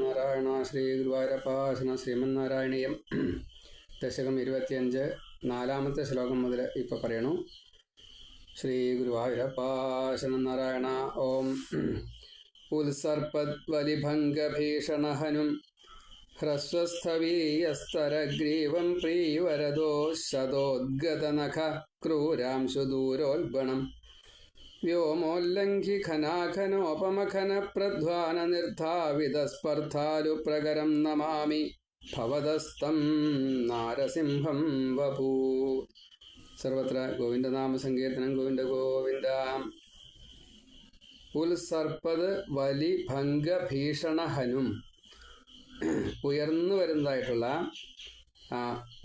നാരായണ ശ്രീ ഗുരുവായൂരപ്പാശന ശ്രീമന്നാരായണീയം ദശകം 25 നാലാമത്തെ ശ്ലോകം മുതൽ ഇപ്പോൾ പറയണു. ശ്രീ ഗുരുവായൂരപ്പാശന നാരായണ. ഓം ഉത്സർപ്പദ്വലിഭംഗഭീഷണഹനും ഹ്രസ്വസ്ഥവീയസ്തരഗ്രീവം പ്രീവരദോ ശതോദ്ഗതനഖ ക്രൂരാംശു ദൂരോൽബണം വ്യോമോല്ലംഘി ഖനാഖനോപമഖന പ്രധ്വാന നിർധാവിത സ്പർദ്ധാലു പ്രകരം നമാമി ഭവതസ്തം നാരസിംഹം വപൂ. സർവത്ര ഗോവിന്ദനാമ സങ്കീർത്തനം. ഗോവിന്ദ ഗോവിന്ദ. ഉത്സർപ്പത് വലി ഭംഗ ഭീഷണഹനും, ഉയർന്നു വരുന്നതായിട്ടുള്ള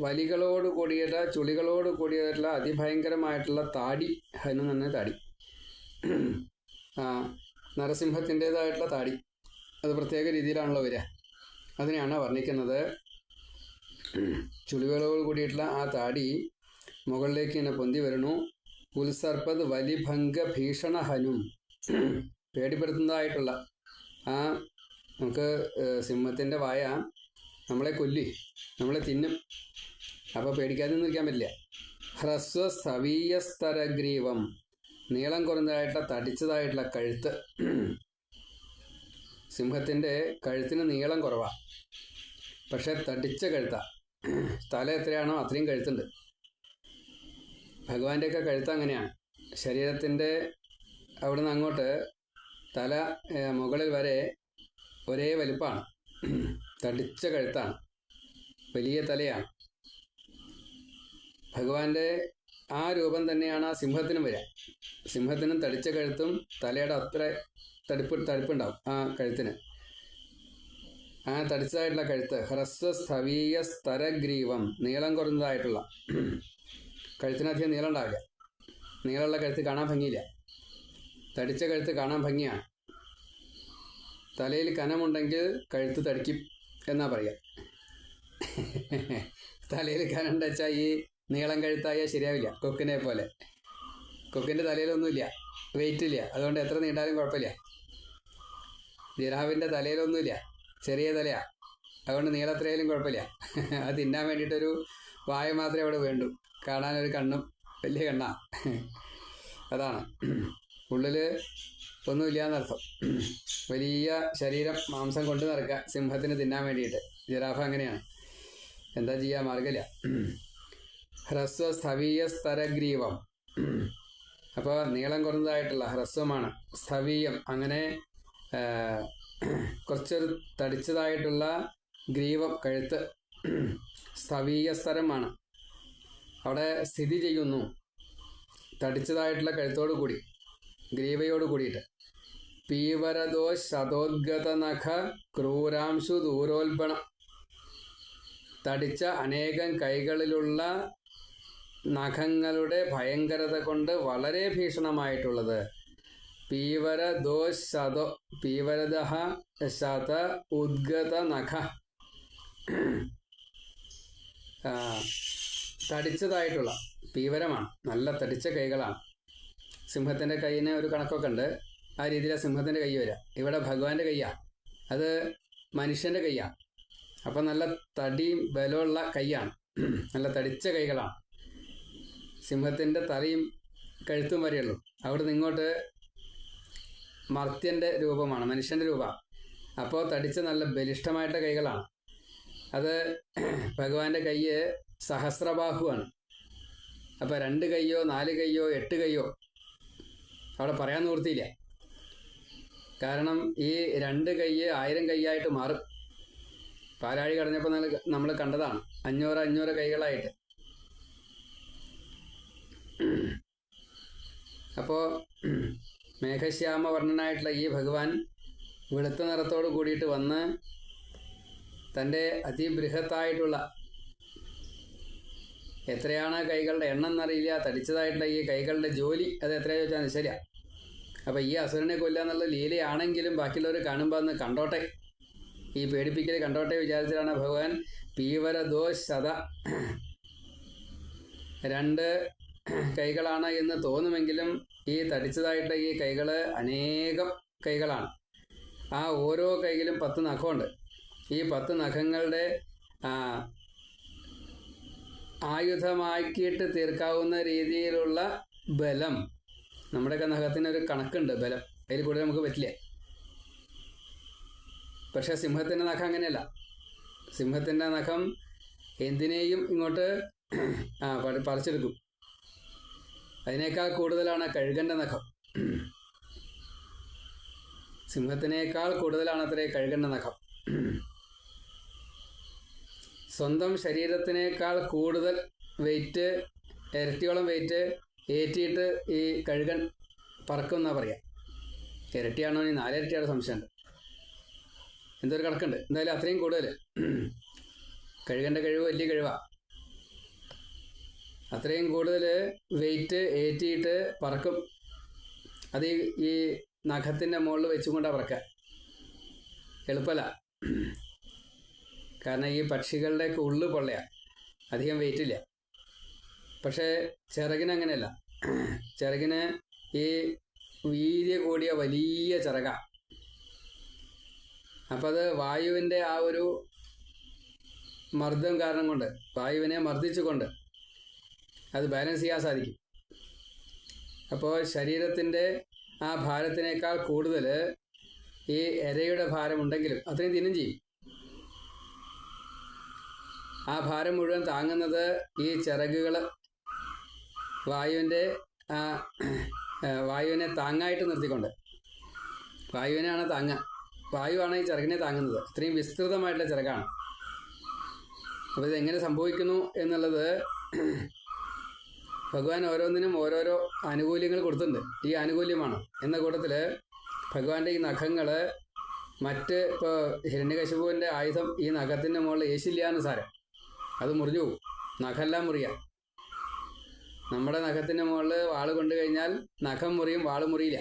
വലികളോട് കൂടിയ ചുളികളോട് കൂടിയതായിട്ടുള്ള അതിഭയങ്കരമായിട്ടുള്ള താടി. ഹനു തന്നെ താടി, നരസിംഹത്തിൻ്റെതായിട്ടുള്ള താടി. അത് പ്രത്യേക രീതിയിലാണല്ലോ വരിക. അതിനെയാണ് വർണ്ണിക്കുന്നത്. ചുളികളോട് കൂടിയിട്ടുള്ള ആ താടി മുകളിലേക്ക് ഇങ്ങനെ പൊന്തി വരണു. ഉത്സർപ്പത് വലിഭംഗ ഭീഷണഹനും, പേടിപ്പെടുത്തുന്നതായിട്ടുള്ള നമുക്ക് സിംഹത്തിൻ്റെ വായ നമ്മളെ കൊല്ലി, നമ്മളെ തിന്നും. അപ്പോൾ പേടിക്കാതെ നിൽക്കാൻ പറ്റില്ല. ഹ്രസ്വ സ്ഥവീയസ്തരഗ്രീവം, നീളം കുറഞ്ഞതായിട്ടുള്ള തടിച്ചതായിട്ടുള്ള കഴുത്ത്. സിംഹത്തിൻ്റെ കഴുത്തിന് നീളം കുറവാണ്, പക്ഷെ തടിച്ച കഴുത്താണ്. തല എത്രയാണോ അത്രയും കഴുത്തുണ്ട്. ഭഗവാന്റെയൊക്കെ കഴുത്ത് അങ്ങനെയാണ്. ശരീരത്തിൻ്റെ അവിടെ നിന്ന് അങ്ങോട്ട് തല മുകളിൽ വരെ ഒരേ വലിപ്പമാണ്. തടിച്ച കഴുത്താണ്, വലിയ തലയാണ്. ഭഗവാന്റെ ആ രൂപം തന്നെയാണ് ആ സിംഹത്തിനും വരിക. സിംഹത്തിനും തടിച്ച കഴുത്തും തലയുടെ അത്ര തടിപ്പുണ്ടാവും ആ കഴുത്തിന്. ആ തടിച്ചതായിട്ടുള്ള കഴുത്ത്. ഹ്രസ്വ സ്ഥവീയ സ്തരഗ്രീവം, നീളം കുറഞ്ഞതായിട്ടുള്ള കഴുത്തിനധികം നീളം ഉണ്ടാവില്ല. നീളമുള്ള കഴുത്ത് കാണാൻ ഭംഗിയില്ല. തടിച്ച കഴുത്ത് കാണാൻ ഭംഗിയാണ്. തലയിൽ കനമുണ്ടെങ്കിൽ കഴുത്ത് തടിക്കും എന്നാ പറയുക. തലയിൽ കനമുണ്ട് വെച്ചാൽ ഈ നീളം കഴുത്തായാൽ ശരിയാവില്ല. കൊക്കിനെ പോലെ. കൊക്കിൻ്റെ തലയിലൊന്നുമില്ല, വെയിറ്റ് ഇല്ല. അതുകൊണ്ട് എത്ര നീണ്ടാലും കുഴപ്പമില്ല. ജിറാഫിൻ്റെ തലയിലൊന്നുമില്ല, ചെറിയ തലയാണ്. അതുകൊണ്ട് നീളത്രയായാലും കുഴപ്പമില്ല. അത് തിന്നാൻ വേണ്ടിയിട്ടൊരു വായ മാത്രമേ അവിടെ വേണ്ടൂ. കാണാനൊരു കണ്ണും വലിയ കണ്ണാ. അതാണ്. ഉള്ളിൽ ഒന്നുമില്ല എന്നർത്ഥം. വലിയ ശരീരം, മാംസം കൊണ്ട് നടക്കുക സിംഹത്തിന് തിന്നാൻ വേണ്ടിയിട്ട്. ജിറാഫ് അങ്ങനെയാണ്. എന്താ ചെയ്യുക, മാർഗമില്ല. ഹ്രസ്വ സ്ഥവീയ സ്തരഗ്രീവം, അപ്പോൾ നീളം കുറഞ്ഞതായിട്ടുള്ള ഹ്രസ്വമാണ്. സ്ഥവീയം, അങ്ങനെ കുറച്ചൊരു തടിച്ചതായിട്ടുള്ള ഗ്രീവം, കഴുത്ത്. സ്ഥവീയ സ്ഥലമാണ് അവിടെ സ്ഥിതി ചെയ്യുന്നു. തടിച്ചതായിട്ടുള്ള കഴുത്തോടു കൂടി, ഗ്രീവയോട് കൂടിയിട്ട്. പീവരദോ ശതോദ്ഗത നഖ ക്രൂരാംശു ദൂരോൽബണം, തടിച്ച അനേകം കൈകളിലുള്ള നഖങ്ങളുടെ ഭയങ്കരത കൊണ്ട് വളരെ ഭീഷണമായിട്ടുള്ളത്. പീവരദോ ശതോ, പീവരദഃ ശത ഉദ്ഗത നഖ, തടിച്ചതായിട്ടുള്ള പീവരമാണ്. നല്ല തടിച്ച കൈകളാണ്. സിംഹത്തിൻ്റെ കൈയിന് ഒരു കണക്കൊക്കെ ഉണ്ട്. ആ രീതിയിലാണ് സിംഹത്തിൻ്റെ കൈ വരിക. ഇവിടെ ഭഗവാന്റെ കൈയാണ്, അത് മനുഷ്യൻ്റെ കൈയാണ്. അപ്പം നല്ല തടിയും ബലമുള്ള കൈയാണ്, നല്ല തടിച്ച കൈകളാണ്. സിംഹത്തിൻ്റെ തലയും കഴുത്തും വരെയുള്ളൂ. അവിടെ നിന്ന് ഇങ്ങോട്ട് മർത്യൻ്റെ രൂപമാണ്, മനുഷ്യൻ്റെ രൂപമാണ്. അപ്പോൾ തടിച്ച നല്ല ബലിഷ്ഠമായിട്ട കൈകളാണ്. അത് ഭഗവാന്റെ കൈ സഹസ്രബാഹുവാണ്. അപ്പോൾ 2 കൈയോ 4 കൈയോ 8 കൈയോ അവിടെ പറയാൻ നിവൃത്തിയില്ല. കാരണം ഈ 2 കൈ 1000 കൈയായിട്ട് മാറും. പാലാഴി കടഞ്ഞപ്പോൾ നമ്മൾ കണ്ടതാണ് 500 കൈകളായിട്ട്. അപ്പോൾ മേഘശ്യാമ വർണ്ണനായിട്ടുള്ള ഈ ഭഗവാൻ വെളുത്ത നിറത്തോട് കൂടിയിട്ട് വന്ന് തൻ്റെ അതിബൃഹത്തായിട്ടുള്ള, എത്രയാണ് കൈകളുടെ എണ്ണം എന്നറിയില്ല, തടിച്ചതായിട്ടുള്ള ഈ കൈകളുടെ ജോലി അത് എത്രയാ ചോദിച്ചാൽ ശരിയാണ്. അപ്പോൾ ഈ അസുരനെ കൊല്ലുക എന്നുള്ള ലീലയാണെങ്കിലും ബാക്കിയുള്ളവർ കാണുമ്പോൾ അന്ന് കണ്ടോട്ടെ, ഈ പേടിപ്പിക്കൽ കണ്ടോട്ടെ വിചാരിച്ചിട്ടാണ് ഭഗവാൻ പീവരദോ ശത, 2 കൈകളാണ് എന്ന് തോന്നുമെങ്കിലും ഈ തടിച്ചതായിട്ട് ഈ കൈകൾ അനേകം കൈകളാണ്. ആ ഓരോ കൈയിലും 10 നഖമുണ്ട്. ഈ 10 നഖങ്ങളുടെ ആയുധമാക്കിയിട്ട് തീർക്കാവുന്ന രീതിയിലുള്ള ബലം. നമ്മുടെയൊക്കെ നഖത്തിനൊരു കണക്കുണ്ട് ബലം, അതിൽ കൂടുതൽ നമുക്ക് പറ്റില്ല. പക്ഷെ സിംഹത്തിൻ്റെ നഖം അങ്ങനെയല്ല. സിംഹത്തിൻ്റെ നഖം എന്തിനേയും ഇങ്ങോട്ട് പറിച്ചെടുക്കും. അതിനേക്കാൾ കൂടുതലാണ് കഴുകൻ്റെ നഖം. സിംഹത്തിനേക്കാൾ കൂടുതലാണ് അത്രേ കഴുകൻ്റെ നഖം. സ്വന്തം ശരീരത്തിനേക്കാൾ കൂടുതൽ വെയിറ്റ്, ഇരട്ടിയോളം വെയിറ്റ് ഏറ്റിയിട്ട് ഈ കഴുകൻ പറക്കും എന്നാ പറയാം. ഇരട്ടിയാണോ ഇനി 4 ഇരട്ടിയാണ് സംശയമുണ്ട്. എന്തൊരു കണക്കുണ്ട്. എന്തായാലും അത്രയും കൂടുതൽ. കഴുകൻ്റെ കഴിവ് വലിയ കഴിവാണ്. അത്രയും കൂടുതൽ വെയിറ്റ് ഏറ്റിയിട്ട് പറക്കും. അത് ഈ നഖത്തിൻ്റെ മുകളിൽ വെച്ചുകൊണ്ടാണ് പറക്കുക. എളുപ്പമല്ല. കാരണം ഈ പക്ഷികളുടെയൊക്കെ ഉള്ളു പൊള്ളയാണ്, അധികം വെയിറ്റ് ഇല്ല. പക്ഷേ ചിറകിന് അങ്ങനെയല്ല. ചിറകിന് ഈ വീര്യ കൂടിയ വലിയ ചിറകാണ്. അപ്പം അത് വായുവിൻ്റെ ആ ഒരു മർദ്ദം കാരണം കൊണ്ട്, വായുവിനെ മർദ്ദിച്ചുകൊണ്ട് അത് ബാലൻസ് ചെയ്യാൻ സാധിക്കും. അപ്പോൾ ശരീരത്തിൻ്റെ ആ ഭാരത്തിനേക്കാൾ കൂടുതൽ ഈ ഇരയുടെ ഭാരമുണ്ടെങ്കിലും അത്രയും ദിനം ചെയ്യും. ആ ഭാരം മുഴുവൻ താങ്ങുന്നത് ഈ ചിറകുകൾ വായുവിനെ താങ്ങായിട്ട് നിർത്തിക്കൊണ്ട്. വായുവിനെയാണ് താങ്ങുക. വായുവാണ് ഈ ചിറകിനെ താങ്ങുന്നത്. അത്രയും വിസ്തൃതമായിട്ടുള്ള ചിറകാണ്. അപ്പോൾ ഇതെങ്ങനെ സംഭവിക്കുന്നു എന്നുള്ളത് ഭഗവാൻ ഓരോന്നിനും ഓരോരോ ആനുകൂല്യങ്ങൾ കൊടുത്തിട്ടുണ്ട്. ഈ ആനുകൂല്യമാണ്. എന്ന കൂട്ടത്തിൽ ഭഗവാന്റെ ഈ നഖങ്ങൾ ഇപ്പോൾ ഹിരണ്യകശിപുവിൻ്റെ ആയുധം ഈ നഖത്തിൻ്റെ മുകളിൽ ഏശില്ല എന്ന് സാരം. അത് മുറിഞ്ഞു പോകും. നഖമെല്ലാം മുറിയാം. നമ്മുടെ നഖത്തിൻ്റെ മുകളിൽ വാള് കൊണ്ടു കഴിഞ്ഞാൽ നഖം മുറിയും, വാള് മുറിയില്ല.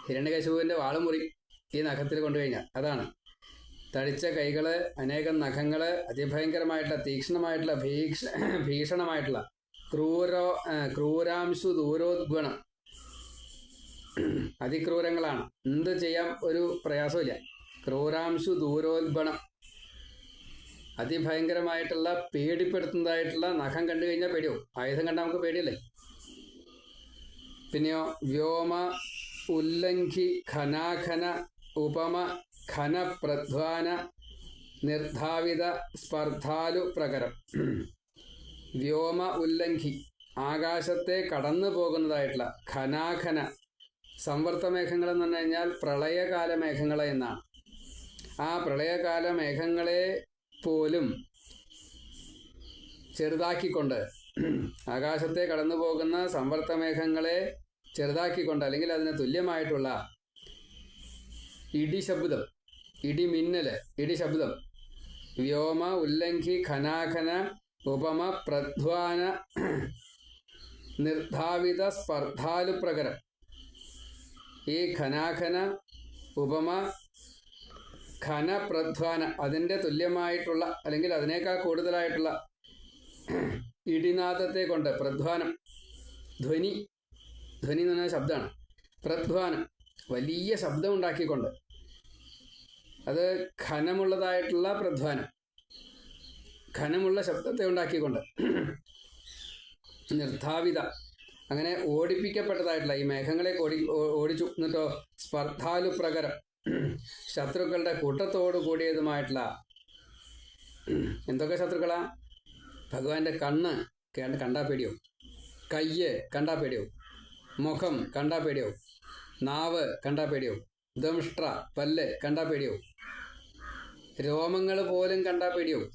ഹിരണ്യകശിപുവിൻ്റെ വാള് മുറി ഈ നഖത്തിൽ കൊണ്ടു കഴിഞ്ഞാൽ. അതാണ് തടിച്ച കൈകൾ, അനേകം നഖങ്ങൾ, അതിഭയങ്കരമായിട്ടുള്ള തീക്ഷ്ണമായിട്ടുള്ള ഭീഷണമായിട്ടുള്ള ക്രൂരാംശു ദൂരോദ്ഗണം. അതിക്രൂരങ്ങളാണ്. എന്ത് ചെയ്യാൻ ഒരു പ്രയാസമില്ല. ക്രൂരാംശു ദൂരോദ്ഗണം. അതിഭയങ്കരമായിട്ടുള്ള പേടിപ്പെടുത്തുന്നതായിട്ടുള്ള നഖം കണ്ടു കഴിഞ്ഞാൽ പേടിയാവും. ആയുധം കണ്ടാൽ നമുക്ക് പേടിയല്ലേ. പിന്നെയോ വ്യോമ ഉല്ലംഘി ഖനാഖന ഉപമ ഖന പ്രധ്വാന നിർധാവിത സ്പർദ്ധാലു പ്രകരം. വ്യോമ ഉല്ലംഘി, ആകാശത്തെ കടന്നു പോകുന്നതായിട്ടുള്ള ഖനാഖന. സംവർത്ത മേഘങ്ങൾ എന്ന് പറഞ്ഞു കഴിഞ്ഞാൽ പ്രളയകാല മേഘങ്ങൾ എന്നാണ്. ആ പ്രളയകാല മേഘങ്ങളെ പോലും ചെറുതാക്കിക്കൊണ്ട്, ആകാശത്തെ കടന്നു പോകുന്ന സംവർത്ത മേഘങ്ങളെ ചെറുതാക്കിക്കൊണ്ട്, അല്ലെങ്കിൽ അതിന് തുല്യമായിട്ടുള്ള ഇടിശബ്ദം, ഇടിമിന്നല്, ഇടിശബ്ദം. വ്യോമ ഉല്ലംഘി ഖനാഖന ഉപമ പ്രധ്വാന നിർധാവിത സ്പർദ്ധാലു പ്രകരം. ഈ ഖനാഖന, ഉപമ, ഖന, പ്രധ്വാന, അതിൻ്റെ തുല്യമായിട്ടുള്ള അല്ലെങ്കിൽ അതിനേക്കാൾ കൂടുതലായിട്ടുള്ള ഇടിനാദത്തെ കൊണ്ട്, പ്രധ്വാനം, ധ്വനി, ധ്വനി എന്ന് പറഞ്ഞ ശബ്ദമാണ്. പ്രധ്വാനം, വലിയ ശബ്ദം ഉണ്ടാക്കിക്കൊണ്ട്, അത് ഖനമുള്ളതായിട്ടുള്ള പ്രധ്വാനം, ഖനമുള്ള ശബ്ദത്തെ ഉണ്ടാക്കിക്കൊണ്ട്. നിർധാവിത, അങ്ങനെ ഓടിപ്പിക്കപ്പെട്ടതായിട്ടുള്ള ഈ മേഘങ്ങളെ ഓടിച്ചു. എന്നിട്ടോ സ്പർദ്ധാലു പ്രകരം, ശത്രുക്കളുടെ കൂട്ടത്തോടു കൂടിയതുമായിട്ടുള്ള. എന്തൊക്കെ ശത്രുക്കളാ? ഭഗവാന്റെ കണ്ണ് കണ്ടാൽ പേടിയാവും, കയ്യ് കണ്ടാൽ പേടിയാവും, മുഖം കണ്ടാൽ പേടിയാവും, നാവ് കണ്ടാൽ പേടിയാവും, ദംഷ്ട്ര പല്ല് കണ്ടാൽ പേടിയാവും, രോമങ്ങൾ പോലും കണ്ടാൽ പേടിയാവും.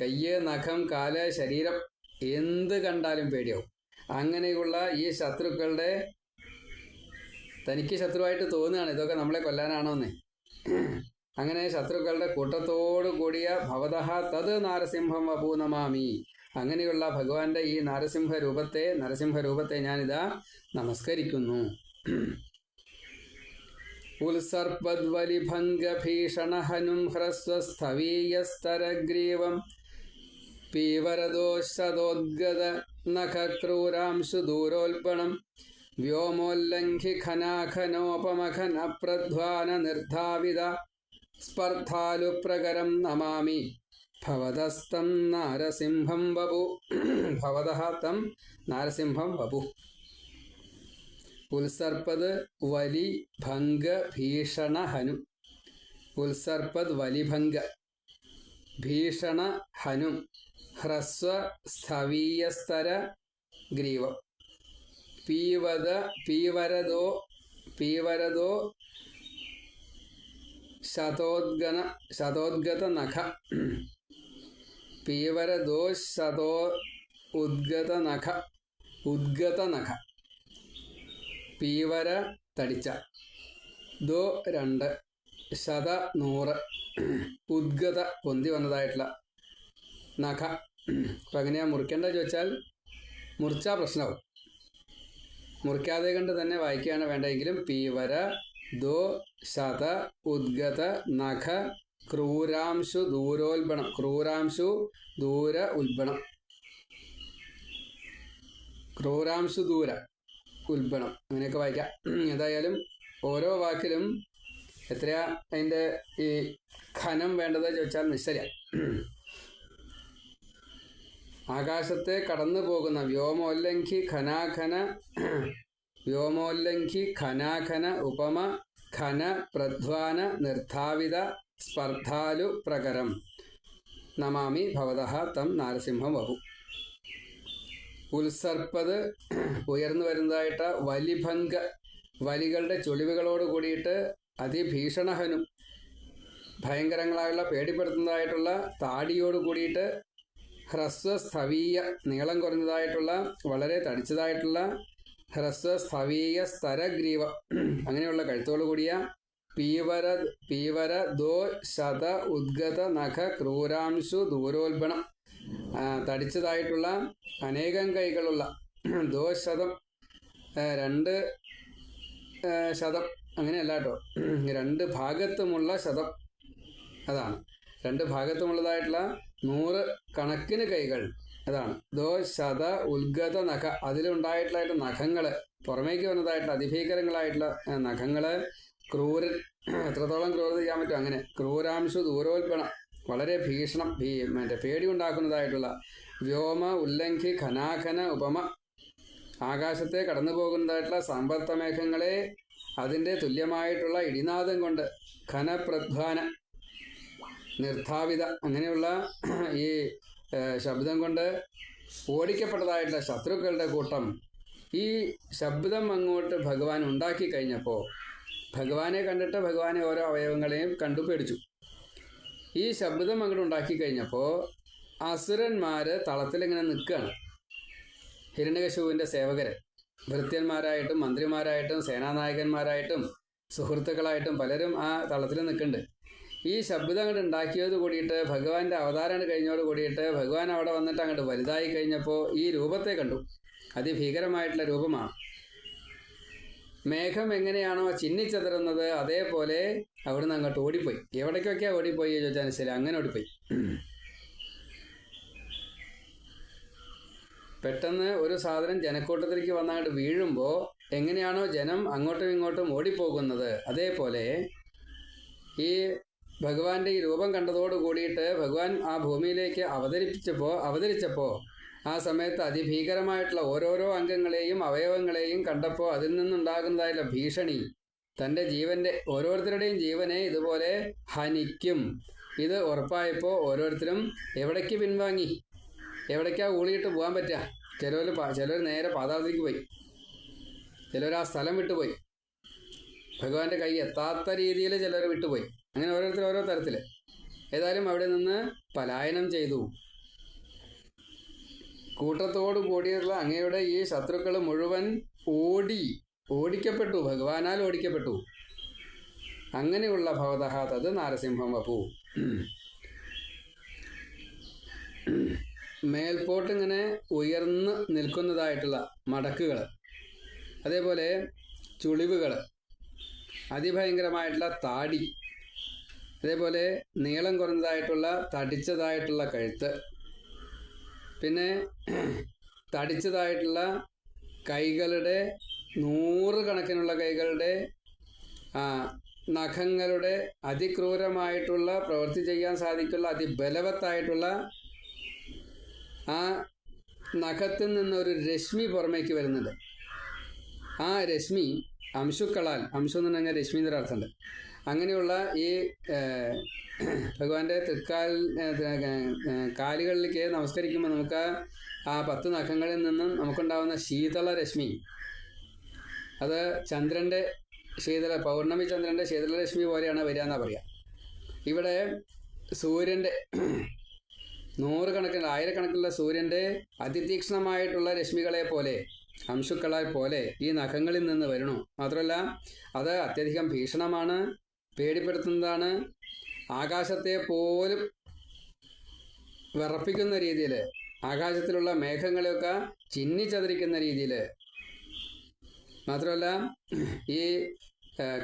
കയ്യ്, നഖം, കാല്, ശരീരം, എന്ത് കണ്ടാലും പേടിയാവും. അങ്ങനെയുള്ള ഈ ശത്രുക്കളുടെ, തനിക്ക് ശത്രുവായിട്ട് തോന്നുകയാണ് ഇതൊക്കെ നമ്മളെ കൊല്ലാനാണോ എന്ന്. അങ്ങനെ ശത്രുക്കളുടെ കൂട്ടത്തോടു കൂടിയ ഭവതഃ തത് നാരസിംഹം വപൂനമാമി. അങ്ങനെയുള്ള ഭഗവാന്റെ ഈ നരസിംഹരൂപത്തെ ഞാനിതാ നമസ്കരിക്കുന്നു. ഉത്സർപ്പദ്വലിഭംഗഭീഷണഹനും ഹ്രസ്വസ്ഥവീയസ്തരഗ്രീവം പീവരദോഷദോദ്ഗത നഖക്രൂരാംശു ദൂരോൽപണം വ്യോമോല്ലംഘി ഖനാഖനോപമഖന പ്രധ്വാന നിർധാവിത സ്പർദ്ധാലു പ്രകരം നമാമി ഭവതസ്തം നാരസിംഹം വപു. ഭവതഃ തം നാരസിംഹം വപു. ഉത്സർപ്പത് വലി ഭംഗ ഭീഷണ ഹനു. ഉത്സർപ്പത് വലിഭംഗ ഭീഷണ ഹനു ഹ്രസ്വ സ്ഥവീയസ്തര ഗ്രീവം. പീവരദോ ശതോദ്ഗത നഖ. പീവരദോ ശതോ ഉദ്ഗത നഖ. ഉദ്ഗത നഖ പീവര തടിച്ച. ദോ 2 ശത 100 ഉദ്ഗത പൊന്തി വന്നതായിട്ടുള്ള നഖ. അപ്പം എങ്ങനെയാണ് മുറിക്കേണ്ടത് ചോദിച്ചാൽ മുറിച്ചാൽ പ്രശ്നമാവും. മുറിക്കാതെ കൊണ്ട് തന്നെ വായിക്കുകയാണ് വേണ്ടതെങ്കിലും പീവര ദോ ശത ഉദ്ഗത നഖ ക്രൂരാംശു ദൂരോൽബണം. ക്രൂരാംശു ദൂര ഉൽബണം. ക്രൂരാംശു ദൂര ഉൽബണം അങ്ങനെയൊക്കെ വായിക്കാം. ഏതായാലും ഓരോ വാക്കിലും എത്രയാ അതിൻ്റെ ഈ ഖനം വേണ്ടത് ചോദിച്ചാൽ നിശ്ചയ. ആകാശത്തെ കടന്നു പോകുന്ന വ്യോമോല്ലംഘി ഖനാഖന ഉപമ ഖന പ്രധ്വാന നിർധാവിത സ്പർദ്ധാലു പ്രകരം നമാമി ഭവതഃ തം നാരസിംഹം വപു. ഉത്സർപ്പത് ഉയർന്നു വരുന്നതായിട്ട് വലിഭംഗ വലികളുടെ ചുളിവുകളോട് കൂടിയിട്ട് അതിഭീഷണഹനും ഭയങ്കരങ്ങളായുള്ള പേടിപ്പെടുത്തുന്നതായിട്ടുള്ള താടിയോട് കൂടിയിട്ട് ഹ്രസ്വസ്ഥവീയ നീളം കുറഞ്ഞതായിട്ടുള്ള വളരെ തടിച്ചതായിട്ടുള്ള ഹ്രസ്വസ്ഥവീയ സ്തരഗ്രീവ അങ്ങനെയുള്ള കഴുത്തോടു കൂടിയ പീവര ദോ ശത ഉദ്ഗത നഖ ക്രൂരാംശു ദൂരോൽബണം തടിച്ചതായിട്ടുള്ള അനേകം കൈകളുള്ള ദോശതം 2 ശതം അങ്ങനെയല്ല കേട്ടോ, 2 ഭാഗത്തുമുള്ള ശതം. അതാണ് 2 ഭാഗത്തുമുള്ളതായിട്ടുള്ള 100 കണക്കിന് കൈകൾ. അതാണ് ദോ ശത ഉദ്ഗത നഖ. അതിലുണ്ടായിട്ടുള്ളതായിട്ട് നഖങ്ങൾ പുറമേക്ക് വന്നതായിട്ടുള്ള അതിഭീകരങ്ങളായിട്ടുള്ള നഖങ്ങൾ. ക്രൂരൻ എത്രത്തോളം ക്രൂരത ചെയ്യാൻ പറ്റും അങ്ങനെ. ക്രൂരാംശു ദൂരോൽപണം വളരെ ഭീഷണം പേടി ഉണ്ടാക്കുന്നതായിട്ടുള്ള. വ്യോമ ഉല്ലംഘി ഖനാഖന ഉപമ ആകാശത്തെ കടന്നു പോകുന്നതായിട്ടുള്ള സമ്പർത്തമേഘങ്ങളെ അതിൻ്റെ തുല്യമായിട്ടുള്ള ഇടിനാദം കൊണ്ട് ഖനപ്രധ്വാന നിർധാവിത അങ്ങനെയുള്ള ഈ ശബ്ദം കൊണ്ട് ഓടിക്കപ്പെട്ടതായിട്ടുള്ള ശത്രുക്കളുടെ കൂട്ടം. ഈ ശബ്ദം അങ്ങോട്ട് ഭഗവാൻ ഉണ്ടാക്കി കഴിഞ്ഞപ്പോൾ ഭഗവാനെ കണ്ടിട്ട് ഭഗവാനെ ഓരോ അവയവങ്ങളെയും കണ്ടു പേടിച്ചു. ഈ ശബ്ദം അങ്ങോട്ട് ഉണ്ടാക്കി കഴിഞ്ഞപ്പോൾ അസുരന്മാർ തളത്തിലിങ്ങനെ നിൽക്കുകയാണ്. ഹിരണ്യകശിപുവിൻ്റെ സേവകര് ഭൃത്യന്മാരായിട്ടും മന്ത്രിമാരായിട്ടും സേനാനായകന്മാരായിട്ടും സുഹൃത്തുക്കളായിട്ടും പലരും ആ തളത്തിൽ നിൽക്കുന്നുണ്ട്. ഈ ശബ്ദം അങ്ങോട്ട് ഉണ്ടാക്കിയത് കൂടിയിട്ട് ഭഗവാന്റെ അവതാരം കഴിഞ്ഞോട് കൂടിയിട്ട് ഭഗവാൻ അവിടെ വന്നിട്ട് അങ്ങോട്ട് വലുതായി കഴിഞ്ഞപ്പോൾ ഈ രൂപത്തെ കണ്ടു. അതിഭീകരമായിട്ടുള്ള രൂപമാണ്. മേഘം എങ്ങനെയാണോ ചിന്നിച്ചതറുന്നത് അതേപോലെ അവിടുന്ന് അങ്ങോട്ട് ഓടിപ്പോയി. എവിടേക്കൊക്കെയാണ് ഓടിപ്പോയി ചോദിച്ചാൽ ശരി അങ്ങനെ ഓടിപ്പോയി. പെട്ടെന്ന് ഒരു സാധനം ജനക്കൂട്ടത്തിലേക്ക് വന്നങ്ങോട്ട് വീഴുമ്പോൾ എങ്ങനെയാണോ ജനം അങ്ങോട്ടും ഇങ്ങോട്ടും ഓടിപ്പോകുന്നത് അതേപോലെ ഈ ഭഗവാന്റെ ഈ രൂപം കണ്ടതോട് കൂടിയിട്ട് ഭഗവാൻ ആ ഭൂമിയിലേക്ക് അവതരിച്ചപ്പോൾ ആ സമയത്ത് അതിഭീകരമായിട്ടുള്ള ഓരോരോ അംഗങ്ങളെയും അവയവങ്ങളെയും കണ്ടപ്പോൾ അതിൽ നിന്നുണ്ടാകുന്നതായിട്ടുള്ള ഭീഷണി തൻ്റെ ജീവന്റെ ഓരോരുത്തരുടെയും ജീവനെ ഇതുപോലെ ഹനിക്കും. ഇത് ഉറപ്പായപ്പോൾ ഓരോരുത്തരും എവിടേക്ക് പിൻവാങ്ങി, എവിടേക്കാ ഊളിയിട്ട് പോകാൻ പറ്റുക. ചിലർ നേരെ പാതാളത്തിലേക്ക് പോയി, ചിലർ ആ സ്ഥലം വിട്ടുപോയി, ഭഗവാന്റെ കൈ എത്താത്ത രീതിയിൽ ചിലർ വിട്ടുപോയി. അങ്ങനെ ഓരോരുത്തർ ഓരോ തരത്തിൽ ഏതായാലും അവിടെ നിന്ന് പലായനം ചെയ്തു. കൂട്ടത്തോടു കൂടിയുള്ള അങ്ങയുടെ ഈ ശത്രുക്കൾ മുഴുവൻ ഓടിക്കപ്പെട്ടു, ഭഗവാനാൽ ഓടിക്കപ്പെട്ടു. അങ്ങനെയുള്ള ഭവതഃ തത് നാരസിംഹം വപു. മേൽപോട്ടിങ്ങനെ ഉയർന്ന് നിൽക്കുന്നതായിട്ടുള്ള മടക്കുകൾ, അതേപോലെ ചുളിവുകൾ, അതിഭയങ്കരമായിട്ടുള്ള താടി, അതേപോലെ നീളം കുറഞ്ഞതായിട്ടുള്ള തടിച്ചതായിട്ടുള്ള കഴുത്ത്, പിന്നെ തടിച്ചതായിട്ടുള്ള കൈകളുടെ നൂറുകണക്കിനുള്ള കൈകളുടെ നഖങ്ങളുടെ അതിക്രൂരമായിട്ടുള്ള പ്രവൃത്തി ചെയ്യാൻ സാധിക്കുള്ള അതിബലവത്തായിട്ടുള്ള ആ നഖത്തിൽ നിന്നൊരു രശ്മി പുറമേക്ക് വരുന്നുണ്ട്. ആ രശ്മി അംശുക്കളാൽ, അംശം എന്ന് പറഞ്ഞാൽ രശ്മി എന്നൊരർത്ഥമുണ്ട്. അങ്ങനെയുള്ള ഈ ഭഗവാന്റെ കാലുകളിലേക്ക് നമസ്കരിക്കുമ്പോൾ നമുക്ക് ആ 10 നഖങ്ങളിൽ നിന്നും നമുക്കുണ്ടാവുന്ന ശീതള രശ്മി, അത് ചന്ദ്രൻ്റെ പൗർണമി ചന്ദ്രൻ്റെ ശീതളരശ്മി പോലെയാണ് വരിക എന്നാ പറയുക. ഇവിടെ സൂര്യൻ്റെ നൂറുകണക്കിന് ആയിരക്കണക്കിനുള്ള സൂര്യൻ്റെ അതിതീക്ഷ്ണമായിട്ടുള്ള രശ്മികളെ പോലെ, അംശുക്കളെ പോലെ ഈ നഖങ്ങളിൽ നിന്ന് വരണു. മാത്രമല്ല അത് അത്യധികം ഭീഷണമാണ്, പേടിപ്പെടുത്തുന്നതാണ്. ആകാശത്തെ പോലും വിറപ്പിക്കുന്ന രീതിയിൽ, ആകാശത്തിലുള്ള മേഘങ്ങളെയൊക്കെ ചിന്നിച്ചതറിക്കുന്ന രീതിയിൽ. മാത്രമല്ല ഈ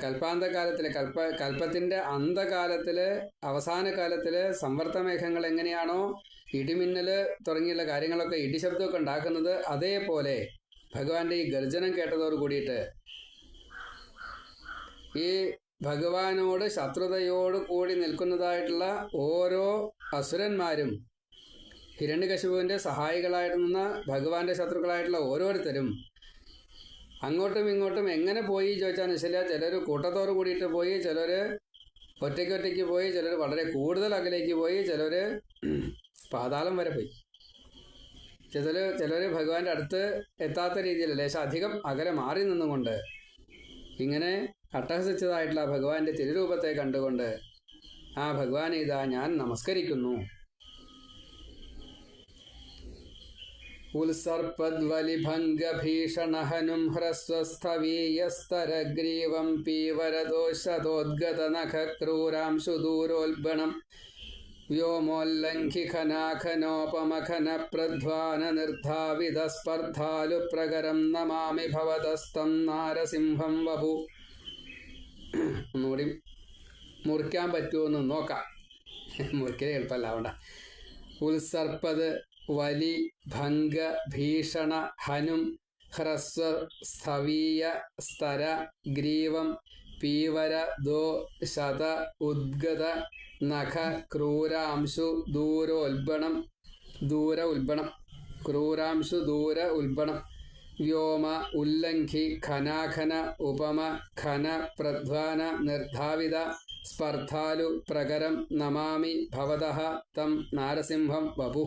കൽപ്പാന്തകാലത്തിൽ, കൽപ്പത്തിൻ്റെ അന്തകാലത്തിൽ, അവസാന കാലത്തിൽ സംവർത്തമേഘങ്ങൾ എങ്ങനെയാണോ ഇടിമിന്നൽ തുടങ്ങിയുള്ള കാര്യങ്ങളൊക്കെ ഇടിശബ്ദമൊക്കെ ഉണ്ടാക്കുന്നത്, അതേപോലെ ഭഗവാന്റെ ഈ ഗർജനം കേട്ടതോട് കൂടിയിട്ട് ഈ ഭഗവാനോട് ശത്രുതയോട് കൂടി നിൽക്കുന്നതായിട്ടുള്ള ഓരോ അസുരന്മാരും, ഹിരണ്യകശിപുവിൻ്റെ സഹായികളായിരുന്ന ഭഗവാന്റെ ശത്രുക്കളായിട്ടുള്ള ഓരോരുത്തരും അങ്ങോട്ടും ഇങ്ങോട്ടും എങ്ങനെ പോയി ചോദിച്ചാൽ മനസ്സില്ല. ചിലർ കൂട്ടത്തോട് കൂടിയിട്ട് പോയി, ചിലർ ഒറ്റയ്ക്ക് പോയി, ചിലർ വളരെ കൂടുതൽ അകലേക്ക് പോയി, ചിലർ പാതാളം വരെ പോയി, ചിലർ ഭഗവാന്റെ അടുത്ത് എത്താത്ത രീതിയിൽ ലേശം അധികം അകലെ മാറി നിന്നുകൊണ്ട് ഇങ്ങനെ അട്ടഹസിച്ചതായിട്ടുള്ള ഭഗവാന്റെ തിരുരൂപത്തെ കണ്ടുകൊണ്ട് ആ ഭഗവാനെ ഇതാ ഞാൻ നമസ്കരിക്കുന്നു. ഉത്സർപ്പദ്വലിഭംഗഭീഷണഹനും ഹ്രസ്വസ്ഥവീയസ്തരഗ്രീവം പീവരദോഷതോദ്ഗതനഖക്രൂരാംശുദൂരോൽബണം വ്യോമോല്ലംഘിഖനാഖനോപമഖനപ്രധ്വാനനിർധാവിതസ്പർദ്ധാലുപ്രകരം നമാമി ഭവതസ്തം നാരസിംഹം വപു. ഒന്നുകൂടി മുറിക്കാൻ പറ്റുമെന്ന് നോക്കാം. മുറിക്കൽ എളുപ്പമല്ല, അതുകൊണ്ട. ഉത്സർപ്പത് വലി ഭംഗ ഭീഷണ ഹനും ഹ്രസ്വ സ്ഥവീയ സ്തര ഗ്രീവം പീവര ദോ ശത ഉദ്ഗത നഖ ക്രൂരാംശു ദൂര ഉൽബണം ക്രൂരാംശു ദൂര ഉൽബണം വ്യോമ ഉല്ലംഘി ഖനാഖന ഉപമ ഖന പ്രധ്വാന നിർധാവിത സ്പർദ്ധാലു പ്രകരം നമാമി ഭവതഃ തം നാരസിംഹം വപു.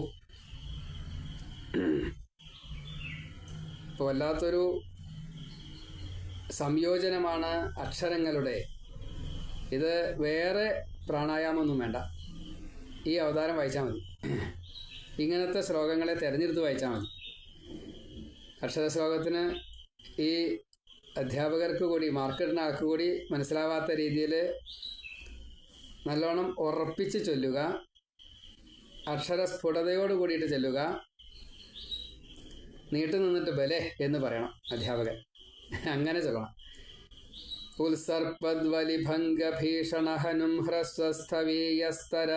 ഇപ്പോൾ വല്ലാത്തൊരു സംയോജനമാണ് അക്ഷരങ്ങളുടെ. ഇത് വേറെ പ്രാണായാമമൊന്നും വേണ്ട, ഈ അവതാരം വായിച്ചാൽ മതി. ഇങ്ങനത്തെ ശ്ലോകങ്ങളെ തിരഞ്ഞെടുത്ത് വായിച്ചാൽ മതി. അക്ഷരശ്ലോകത്തിന് ഈ അധ്യാപകർക്ക് കൂടി, മാർക്കിടുന്ന ആൾക്ക് കൂടി മനസ്സിലാവാത്ത രീതിയിൽ നല്ലോണം ഉറപ്പിച്ച് ചൊല്ലുക, അക്ഷരസ്ഫുടതയോട് കൂടിയിട്ട് ചൊല്ലുക. നീട്ടു നിന്നിട്ട് ബലേ എന്ന് പറയണം അധ്യാപകൻ, അങ്ങനെ ചൊല്ലണം. ഉത്സർപ്പദ്വലിഭംഗഭീഷണഹനും ഹ്രസ്വസ്ഥവീയസ്തര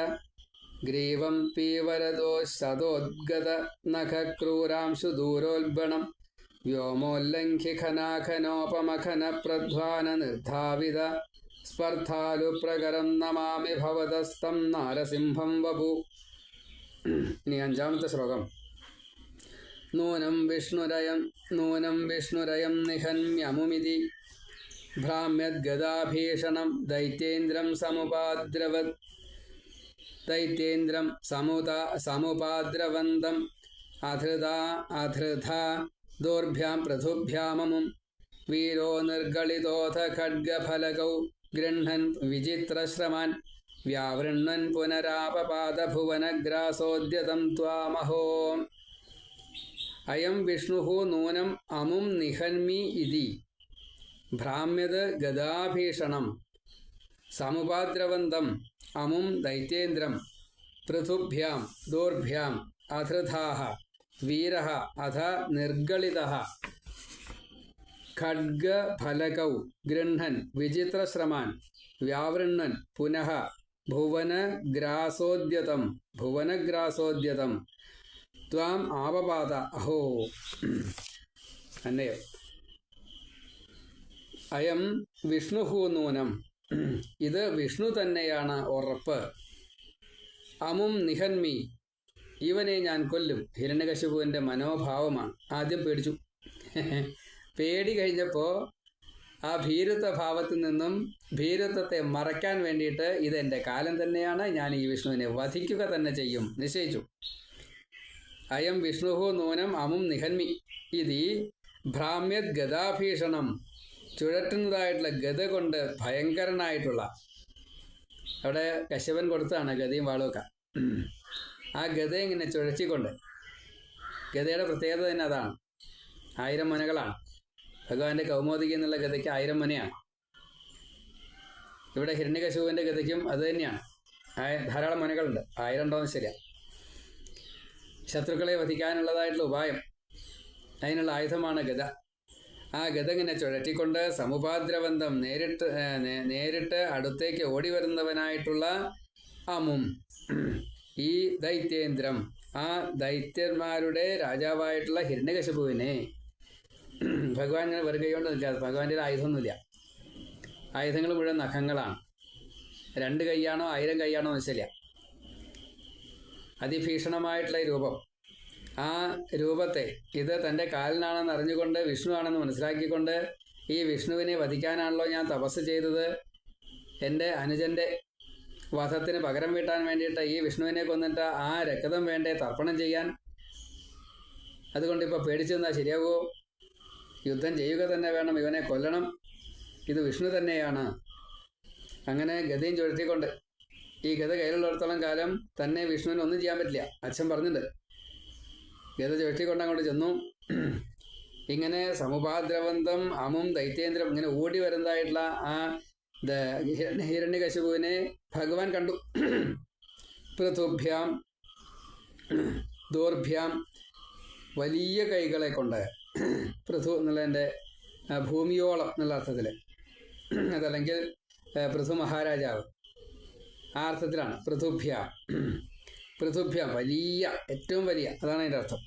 ഗ്രീവം പീവരദോഷതോദ്ഗത നഖക്രൂരാംശു ദൂരോൽബണം വ്യോമോല്ലംഘിഖനാഖനോപമഖന പ്രധ്വാന നിർധാവിത സ്പർദ്ധാലു പ്രകരം നമാമി ഭവതസ്തം നാരസിംഹം വപു. ഇനി 5ാമത്തെ ശ്ലോകം. നൂനം വിഷ്ണുരയം നിഹന്യമുമിതി ഭ്രാമ്യദ്ഗദാഭീഷണം ദൈത്യേന്ദ്രം സമുപാദ്രവന്തം അധൃധാ ദോർഭ്യാം പൃഥുഭ്യാമമും വീരോ നിർഗളിതോഥ ഖഡ്ഗഫലകൗ ഗൃഹ്ണൻ വിചിത്രശ്രമാൻ വ്യാവൃണ്ണൻ പുനരാപപാദഭുവനഗ്രാസോദ്യതം ത്വാമഹോ. അയം വിഷ്ണുഃ നൂനം അമും നിഹന്മി ഇതി ഭ്രാമ്യത് ഗദാഭീഷണം സമുപാദ്രവന്തം അമും ദൈത്യേന്ദ്രം പൃഥുഭ്യാം ദോർഭ്യാം അധൃധാഃ വീരഃ അധ നിർഗളിതഃ ഖഡ്ഗഫലകൗ ഗൃഹ്ണൻ വിചിത്രശ്രമാൻ വ്യാവൃണ്ണൻ പുനഃ ഭുവനഗ്രാസോദ്യതം ത്വാം ആപപാദ അഹോ. അന്നയോ അയം വിഷ്ണുഹു നൂനം, ഇത് വിഷ്ണു തന്നെയാണ് ഉറപ്പ്. അമും നിഹന്മി, ഇവനെ ഞാൻ കൊല്ലും. ഹിരണ്യകശിപുവിൻ്റെ മനോഭാവമാണ്. ആദ്യം പേടിച്ചു. പേടി കഴിഞ്ഞപ്പോൾ ആ ഭീരുത്വ ഭാവത്തിൽ നിന്നും ഭീരുത്വത്തെ മറയ്ക്കാൻ വേണ്ടിയിട്ട് ഇതെൻ്റെ കാലം തന്നെയാണ്, ഞാൻ ഈ വിഷ്ണുവിനെ വധിക്കുക തന്നെ ചെയ്യും, നിശ്ചയിച്ചു. അയം വിഷ്ണുഹു നൂനം അമും നിഹന്മി ഇതി ഭ്രാമ്യത് ഗദാഭീഷണം, ചുഴറ്റുന്നതായിട്ടുള്ള ഗത കൊണ്ട് ഭയങ്കരനായിട്ടുള്ള, അവിടെ കശ്യപൻ കൊടുത്താണ് ഗതയും വാളുമൊക്കെ. ആ ഗത ഇങ്ങനെ ചുഴച്ചിക്കൊണ്ട്, ഗതയുടെ പ്രത്യേകത തന്നെ അതാണ്, 1000 മുനകളാണ്. ഭഗവാന്റെ കൗമോദികി എന്നുള്ള ഗതയ്ക്ക് 1000 മുനയാണ്. ഇവിടെ ഹിരണ്യകശിപുവിൻ്റെ ഗതയ്ക്കും അത് തന്നെയാണ്, ധാരാളം മുനകളുണ്ട്. 1000 ഉണ്ടോയെന്ന് ശരിയാ. ശത്രുക്കളെ വധിക്കാനുള്ളതായിട്ടുള്ള ഉപായം, അതിനുള്ള ആയുധമാണ് ഗത. ആ ഗത ഇങ്ങനെ ചുഴറ്റിക്കൊണ്ട് സമുപാദ്രബന്ധം നേരിട്ട് അടുത്തേക്ക് ഓടി വരുന്നവനായിട്ടുള്ള അമും, ഈ ദൈത്യേന്ദ്രം, ആ ദൈത്യന്മാരുടെ രാജാവായിട്ടുള്ള ഹിരണ്യകശിപുവിനെ ഭഗവാൻ ഇങ്ങനെ വെറുതെ കൊണ്ട് നിൽക്കാതെ, ഭഗവാന്റെ ആയുധമൊന്നുമില്ല. ആയുധങ്ങൾ മുഴുവൻ നഖങ്ങളാണ്. 2 കൈയാണോ 1000 കൈയാണോ മനസ്സില്ല. അതിഭീഷണമായിട്ടുള്ള രൂപം. ആ രൂപത്തെ, ഇത് തൻ്റെ കാലിനാണെന്ന് അറിഞ്ഞുകൊണ്ട്, വിഷ്ണു ആണെന്ന് മനസ്സിലാക്കിക്കൊണ്ട്, ഈ വിഷ്ണുവിനെ വധിക്കാനാണല്ലോ ഞാൻ തപസ് ചെയ്തത്, എൻ്റെ അനുജൻ്റെ വധത്തിന് പകരം വീട്ടാൻ വേണ്ടിയിട്ട് ഈ വിഷ്ണുവിനെ കൊന്നിട്ട് ആ രക്തം വേണ്ടേ തർപ്പണം ചെയ്യാൻ. അതുകൊണ്ട് ഇപ്പോൾ പേടിച്ചു നിന്നാൽ ശരിയാകുമോ? യുദ്ധം ചെയ്യുക തന്നെ വേണം, ഇവനെ കൊല്ലണം, ഇത് വിഷ്ണു തന്നെയാണ്. അങ്ങനെ ഗതയും ചുഴറ്റിക്കൊണ്ട്, ഈ ഗത കയ്യിലുള്ളിടത്തോളം കാലം തന്നെ വിഷ്ണുവിന് ഒന്നും ചെയ്യാൻ പറ്റില്ല, അച്ഛൻ പറഞ്ഞിട്ടുണ്ട്. ഗത ചുഴറ്റിക്കൊണ്ട് അങ്ങോട്ട് ചെന്നു. ഇങ്ങനെ സമുപാദ്രബന്ധം അമും ദൈത്യേന്ദ്രം ഇങ്ങനെ ഓടി വരുന്നതായിട്ടുള്ള ആ ഹിരണ്യകശിപുവിനെ ഭഗവാൻ കണ്ടു. പൃഥുഭ്യാം ദോർഭ്യാം, വലിയ കൈകളെ കൊണ്ട്, പൃഥു എന്നുള്ളതിൻ്റെ ഭൂമിയോളം എന്നുള്ള അർത്ഥത്തിൽ, അതല്ലെങ്കിൽ പൃഥു മഹാരാജാവ്, ആ അർത്ഥത്തിലാണ് പൃഥുഭ്യാം. പൃഥുഭ്യാം വലിയ, ഏറ്റവും വലിയ, അതാണ് അതിൻ്റെ അർത്ഥം.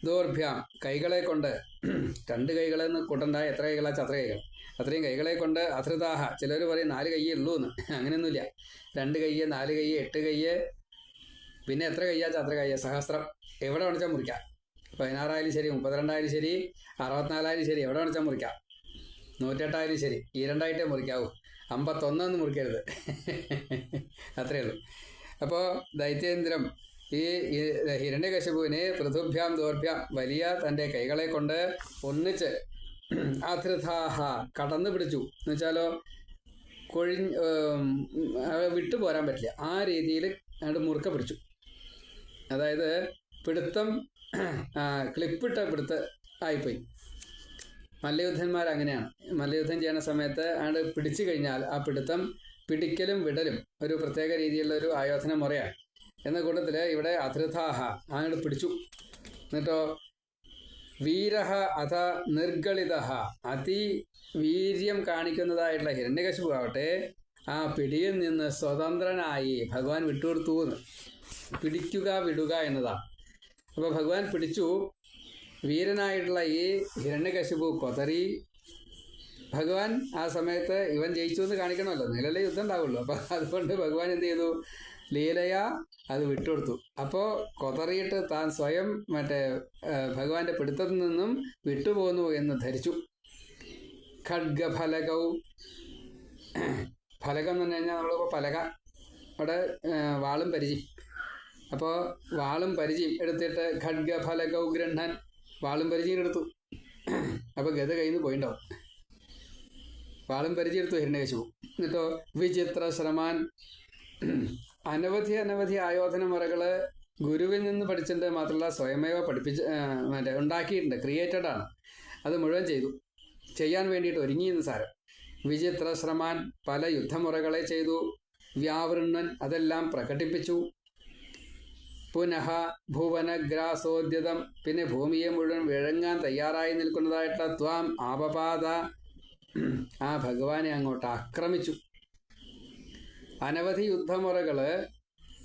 ദോർഭ്യാം കൈകളെ കൊണ്ട്, 2 കൈകളെന്ന് കൂട്ടണ്ട, എത്ര കൈകളാച്ച അത്ര കൈകൾ, അത്രയും കൈകളെ കൊണ്ട് അധൃതാഹ, ചിലർ പറയും 4 കൈയേ ഉള്ളൂ എന്ന്. അങ്ങനെയൊന്നുമില്ല. 2 കൈ, 4 കൈ, 8 കൈ, പിന്നെ എത്ര കൈയാച്ച അത്ര കൈ, സഹസ്രം, എവിടെ വേണിച്ചാൽ മുറിക്കാം. 16 ശരി, 32 ശരി, 64 ശരി, എവിടെ വേണിച്ചാൽ മുറിക്കാം. 108 ശരി, ഈ 2 മുറിക്കാവൂ, 51 മുറിക്കരുത്. അത്രയേ ഉള്ളൂ. അപ്പോൾ ദൈത്യേന്ദ്രം ഈ ഹിരണ്യകശിപുവിനെ പൃഥുഭ്യാം ദോർഭ്യാം, വലിയ തൻ്റെ കൈകളെ കൊണ്ട് ഒന്നിച്ച് അധൃതാഹ കടന്നു പിടിച്ചു. എന്ന് വെച്ചാലോ വിട്ടു പോരാൻ പറ്റില്ല, ആ രീതിയിൽ അങ്ങോട്ട് മുറുക്ക പിടിച്ചു. അതായത് പിടുത്തം ക്ലിപ്പിട്ട പിടുത്ത് ആയിപ്പോയി. മല്ലയുദ്ധന്മാരങ്ങനെയാണ്. മല്ലയുദ്ധം ചെയ്യുന്ന സമയത്ത് അങ്ങോട്ട് പിടിച്ചു കഴിഞ്ഞാൽ ആ പിടുത്തം, പിടിക്കലും വിടലും ഒരു പ്രത്യേക രീതിയിലുള്ള ഒരു ആയോധന മുറയാണ്. എന്ന കൂട്ടത്തിൽ ഇവിടെ അധൃതാഹ അങ്ങോട്ട് പിടിച്ചു. എന്നിട്ടോ വീരഹ അഥ നിർഗളിത, അതിവീര്യം കാണിക്കുന്നതായിട്ടുള്ള ഹിരണ്യകശിപു ആവട്ടെ ആ പിടിയിൽ നിന്ന് സ്വതന്ത്രനായി ഭഗവാൻ വിട്ടുകൊടുത്തു എന്ന്. പിടിക്കുക വിടുക എന്നതാണ്. അപ്പോൾ ഭഗവാൻ പിടിച്ചു. വീരനായിട്ടുള്ള ഈ ഹിരണ്യകശിപു കൊതറി. ഭഗവാൻ ആ സമയത്ത് ഇവൻ ജയിച്ചു എന്ന് കാണിക്കണമല്ലോ, നിലയിലെ യുദ്ധം ഉണ്ടാവുള്ളൂ. അപ്പം അതുകൊണ്ട് ഭഗവാൻ എന്ത് ചെയ്തു, ലീലയാ അത് വിട്ടുകൊടുത്തു. അപ്പോൾ കൊതറിയിട്ട് താൻ സ്വയം ഭഗവാന്റെ പിടുത്തത്തിൽ നിന്നും വിട്ടുപോകുന്നു എന്ന് ധരിച്ചു. ഖഡ്ഗഫലകവും, ഫലകം എന്ന് പറഞ്ഞു കഴിഞ്ഞാൽ നമ്മളിപ്പോൾ പലക, അവിടെ വാളും പരിചയം. അപ്പോൾ വാളും പരിചയം എടുത്തിട്ട് ഖഡ്ഗഫലകവും ഗൃഹൻ, വാളും പരിചയം എടുത്തു. അപ്പോൾ ഗത കയ്യിൽ നിന്ന് പോയിണ്ടാവും. വാളും പരിചയം എടുത്തു ഹിരണ്യകശിപു. എന്നിട്ടോ വിചിത്ര ശ്രമാൻ, അനവധി ആയോധന മുറകൾ ഗുരുവിൽ നിന്ന് പഠിച്ചിട്ട് മാത്രമല്ല സ്വയമേവ ഉണ്ടാക്കിയിട്ടുണ്ട്, ക്രിയേറ്റഡ് ആണ്. അത് മുഴുവൻ ചെയ്തു, ചെയ്യാൻ വേണ്ടിയിട്ട് ഒരുങ്ങിയെന്ന് സാരം. വിചിത്ര ശ്രമാൻ, പല യുദ്ധമുറകളെ ചെയ്തു. വ്യാവൃണ്ണൻ, അതെല്ലാം പ്രകടിപ്പിച്ചു. പുനഃ ഭുവനഗ്രാസോദ്യതം, പിന്നെ ഭൂമിയെ മുഴുവൻ വിഴങ്ങാൻ തയ്യാറായി നിൽക്കുന്നതായിട്ടുള്ള ത്വാം ആപപാത, ആ ഭഗവാനെ അങ്ങോട്ട് ആക്രമിച്ചു. അനവധി യുദ്ധമുറകൾ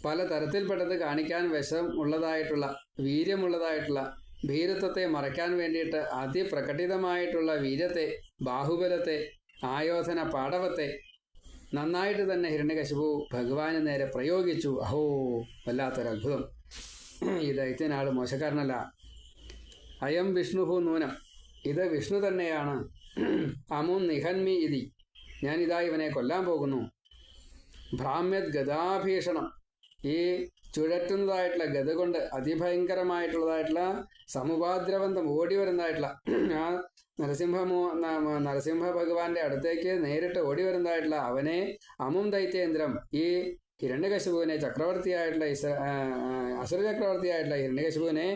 പല തരത്തിൽപ്പെട്ടത് കാണിക്കാൻ വശം ഉള്ളതായിട്ടുള്ള, വീര്യമുള്ളതായിട്ടുള്ള, ഭീരത്വത്തെ മറയ്ക്കാൻ വേണ്ടിയിട്ട് അതിപ്രകടിതമായിട്ടുള്ള വീര്യത്തെ, ബാഹുബലത്തെ ആയോധന പാടവത്തെ നന്നായിട്ട് തന്നെ ഹിരണ്യകശിപു ഭഗവാന് നേരെ പ്രയോഗിച്ചു. അഹോ, വല്ലാത്തൊരത്ഭുതം! ഈ ദൈത്യനാൾ മോശക്കാരനല്ല. അയം വിഷ്ണുഹു നൂനം, ഇത് വിഷ്ണു തന്നെയാണ്. അമും നിഹന്മി ഇതി, ഞാനിതാ ഇവനെ കൊല്ലാൻ പോകുന്നു. ഭ്രാമ്യത് ഗദാഭീഷണം, ഈ ചുഴറ്റുന്നതായിട്ടുള്ള ഗത കൊണ്ട് അതിഭയങ്കരമായിട്ടുള്ളതായിട്ടുള്ള സമുപാദ്രബന്ധം ഓടി വരുന്നതായിട്ടുള്ള ആ നരസിംഹ ഭഗവാന്റെ അടുത്തേക്ക് നേരിട്ട് ഓടി വരുന്നതായിട്ടുള്ള അവനെ, അമും ദൈത്യേന്ദ്രം, ഈ ഹിരണ്യകശിപുവിനെ, ചക്രവർത്തിയായിട്ടുള്ള അസുര ചക്രവർത്തിയായിട്ടുള്ള ഹിരണ്യകശിപുവിനെ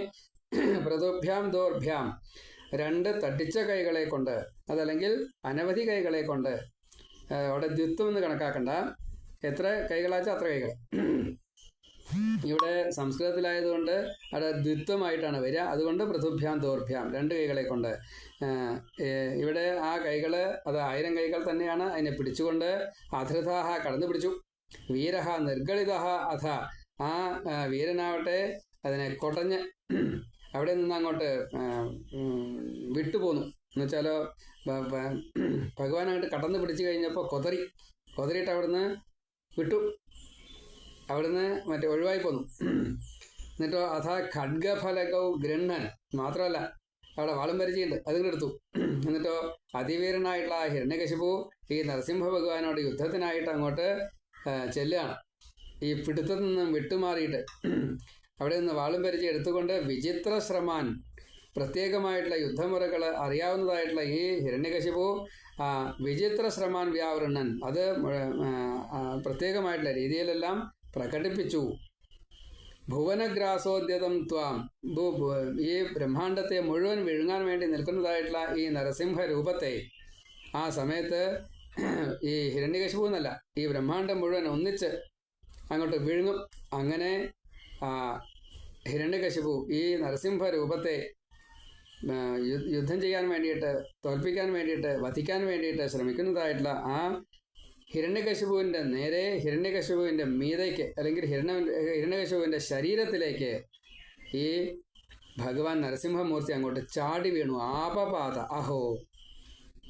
പ്രതുഭ്യാം ദോർഭ്യാം, രണ്ട് തട്ടിച്ച കൈകളെ കൊണ്ട്, അതല്ലെങ്കിൽ അനവധി കൈകളെ കൊണ്ട്, അവിടെ ദ്വിത്വം എന്ന് കണക്കാക്കണ്ട, എത്ര കൈകളാച്ചാൽ അത്ര കൈകൾ. ഇവിടെ സംസ്കൃതത്തിലായതുകൊണ്ട് അവിടെ ദ്വിത്വമായിട്ടാണ് വരിക. അതുകൊണ്ട് പൃഥുഭ്യാം ദോർഭ്യാം, രണ്ട് കൈകളെ കൊണ്ട്. ഇവിടെ ആ കൈകള് അത് 1000 കൈകൾ തന്നെയാണ്. അതിനെ പിടിച്ചുകൊണ്ട് അധൃതാഹ കടന്നു പിടിച്ചു. വീരഹ നിർഗളിതഹ അഥ, ആ വീരനാവട്ടെ അതിനെ കൊടഞ്ഞ് അവിടെ നിന്ന് അങ്ങോട്ട് വിട്ടുപോന്നു. എന്നുവെച്ചാലോ, ഭഗവാൻ അങ്ങോട്ട് കടന്നു പിടിച്ചു കഴിഞ്ഞപ്പോൾ കൊതറിയിട്ട് അവിടുന്ന് വിട്ടു, അവിടുന്ന് ഒഴിവായി പോന്നു. എന്നിട്ടോ അഥ ഖഡ്ഗഫലകൗ ഗൃഹ്ണൻ, മാത്രമല്ല അവിടെ വാളും പരിചയുണ്ട്, അതും എടുത്തു. എന്നിട്ടോ അതിവീരനായിട്ടുള്ള ആ ഹിരണ്യകശിപു ഈ നരസിംഹ ഭഗവാനോട് യുദ്ധത്തിനായിട്ട് അങ്ങോട്ട് ചെല്ലുകയാണ്. ഈ പിടുത്തത്തിൽ നിന്നും വിട്ടുമാറിയിട്ട് അവിടെ നിന്ന് വാളും പരിചയം എടുത്തുകൊണ്ട് വിചിത്ര ശ്രമാൻ, പ്രത്യേകമായിട്ടുള്ള യുദ്ധമുറകൾ അറിയാവുന്നതായിട്ടുള്ള ഈ ഹിരണ്യകശിപു വിചിത്ര ശ്രമാൻ വ്യാവൃണ്ണൻ, അത് പ്രത്യേകമായിട്ടുള്ള രീതിയിലെല്ലാം പ്രകടിപ്പിച്ചു. ഭുവനഗ്രാസോദ്യതം ത്വാം, ഈ ബ്രഹ്മാണ്ടത്തെ മുഴുവൻ വിഴുങ്ങാൻ വേണ്ടി നിൽക്കുന്നതായിട്ടുള്ള ഈ നരസിംഹ രൂപത്തെ ആ സമയത്ത് ഈ ഹിരണ്യകശിപു എന്നല്ല, ഈ ബ്രഹ്മാണ്ടം മുഴുവൻ ഒന്നിച്ച് അങ്ങോട്ട് വിഴുങ്ങും. അങ്ങനെ ഹിരണ്യകശിപു ഈ നരസിംഹ രൂപത്തെ യുദ്ധം ചെയ്യാൻ വേണ്ടിയിട്ട്, തോൽപ്പിക്കാൻ വേണ്ടിയിട്ട്, വധിക്കാൻ വേണ്ടിയിട്ട് ശ്രമിക്കുന്നതായിട്ടുള്ള ആ ഹിരണ്യകശിപുവിൻ്റെ നേരെ, ഹിരണ്യകശിപുവിൻ്റെ മീതയ്ക്ക്, അല്ലെങ്കിൽ ഹിരണ്യകശിപുവിൻ്റെ ശരീരത്തിലേക്ക് ഈ ഭഗവാൻ നരസിംഹമൂർത്തി അങ്ങോട്ട് ചാടി വീണു. ആപപാത അഹോ.